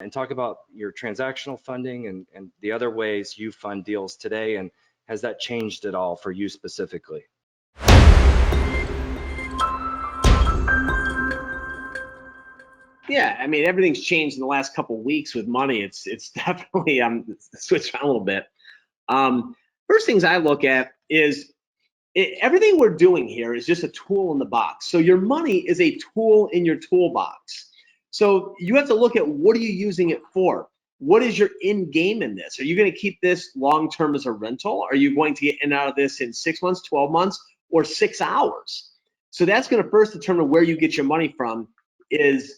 and talk about your transactional funding and the other ways you fund deals today, and has that changed at all for you specifically? Yeah, I mean, everything's changed in the last couple of weeks with money. It's definitely switched around a little bit. First things I look at is everything we're doing here is just a tool in the box. So your money is a tool in your toolbox. So you have to look at, what are you using it for? What is your end game in this? Are you going to keep this long term as a rental? Are you going to get in and out of this in 6 months, 12 months, or 6 hours? So that's going to first determine where you get your money from, is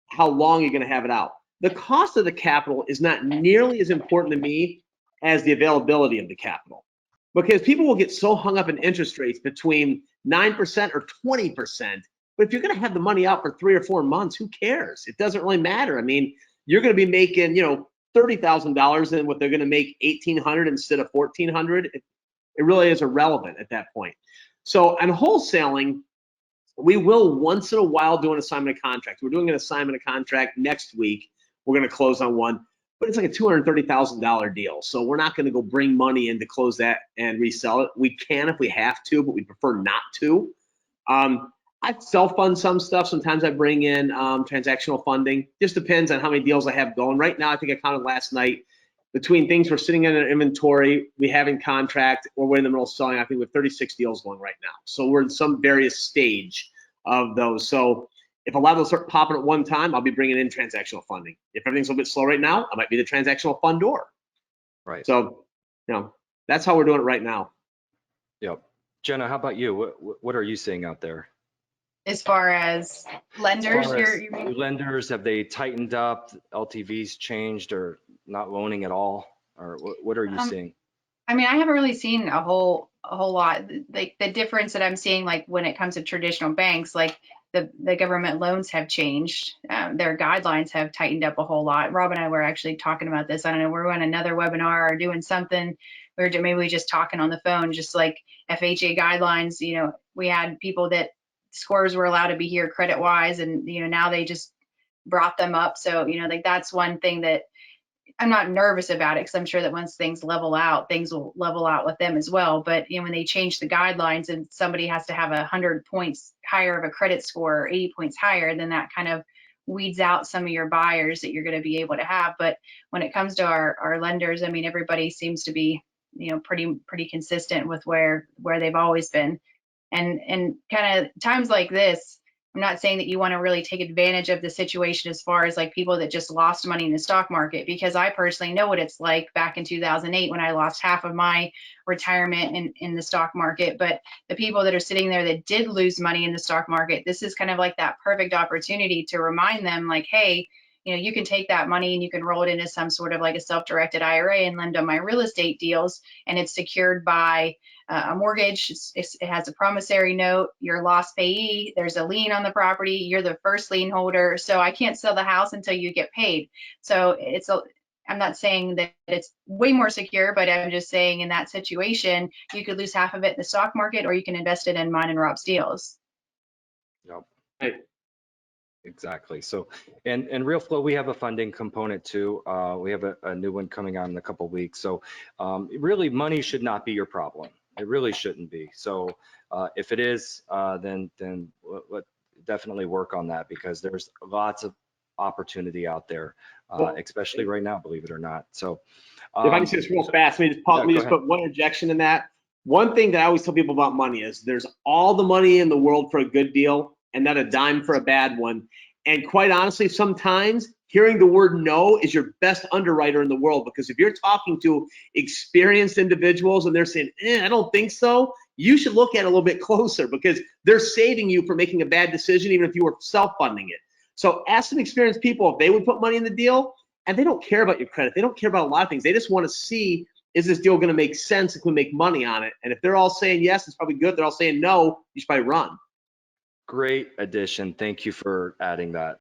how long you're going to have it out. The cost of the capital is not nearly as important to me as the availability of the capital, because people will get so hung up in interest rates between 9% or 20%. But if you're going to have the money out for 3 or 4 months, who cares? It doesn't really matter. I mean, you're going to be making, $30,000, and what they're going to make $1,800 instead of $1,400. It really is irrelevant at that point. So on wholesaling, we will once in a while do an assignment of contract. We're doing an assignment of contract next week. We're going to close on one, but it's like a $230,000 deal. So we're not going to go bring money in to close that and resell it. We can if we have to, but we prefer not to. I self-fund some stuff. Sometimes I bring in transactional funding. Just depends on how many deals I have going. Right now, I think I counted last night, between things we're sitting in an inventory, we have in contract, or we're in the middle of selling, I think we have 36 deals going right now. So we're in some various stage of those. So if a lot of those start popping at one time, I'll be bringing in transactional funding. If everything's a little bit slow right now, I might be the transactional fundor. Right. So, that's how we're doing it right now. Yep. Jenna, how about you? What are you seeing out there? As far as lenders, lenders, have they tightened up? LTVs changed, or not loaning at all? Or what are you seeing? I mean, I haven't really seen a whole lot. Like the difference that I'm seeing, like when it comes to traditional banks, like the government loans have changed. Their guidelines have tightened up a whole lot. Rob and I were actually talking about this. I don't know, we're on another webinar or doing something. Maybe we just talking on the phone, just like FHA guidelines. We had people that scores were allowed to be here credit wise, and now they just brought them up. So like that's one thing that I'm not nervous about it, because I'm sure that once things level out, things will level out with them as well. But when they change the guidelines and somebody has to have 100 points higher of a credit score or 80 points higher, then that kind of weeds out some of your buyers that you're going to be able to have. But when it comes to our lenders, I mean, everybody seems to be pretty consistent with where they've always been. And kind of times like this, I'm not saying that you want to really take advantage of the situation as far as like people that just lost money in the stock market, because I personally know what it's like back in 2008 when I lost half of my retirement in the stock market. But the people that are sitting there that did lose money in the stock market, this is kind of like that perfect opportunity to remind them, like, hey, you can take that money and you can roll it into some sort of like a self-directed IRA and lend on my real estate deals, and it's secured by a mortgage. It has a promissory note. You're a lost payee. There's a lien on the property. You're the first lien holder. So I can't sell the house until you get paid. So I'm not saying that it's way more secure, but I'm just saying in that situation, you could lose half of it in the stock market, or you can invest it in mine and Rob's deals. Yep. Right. Exactly. So, and Realeflow, we have a funding component too. We have a new one coming out in a couple of weeks. So really, money should not be your problem. It really shouldn't be. So if it is, then let definitely work on that, because there's lots of opportunity out there, especially right now, believe it or not. So if I can say this real fast, let me just put one injection in that. One thing that I always tell people about money is there's all the money in the world for a good deal and not a dime for a bad one. And quite honestly, sometimes hearing the word no is your best underwriter in the world, because if you're talking to experienced individuals and they're saying, I don't think so, you should look at it a little bit closer, because they're saving you from making a bad decision, even if you were self-funding it. So ask some experienced people if they would put money in the deal, and they don't care about your credit. They don't care about a lot of things. They just want to see, is this deal going to make sense if we make money on it? And if they're all saying yes, it's probably good. They're all saying no, you should probably run. Great addition. Thank you for adding that.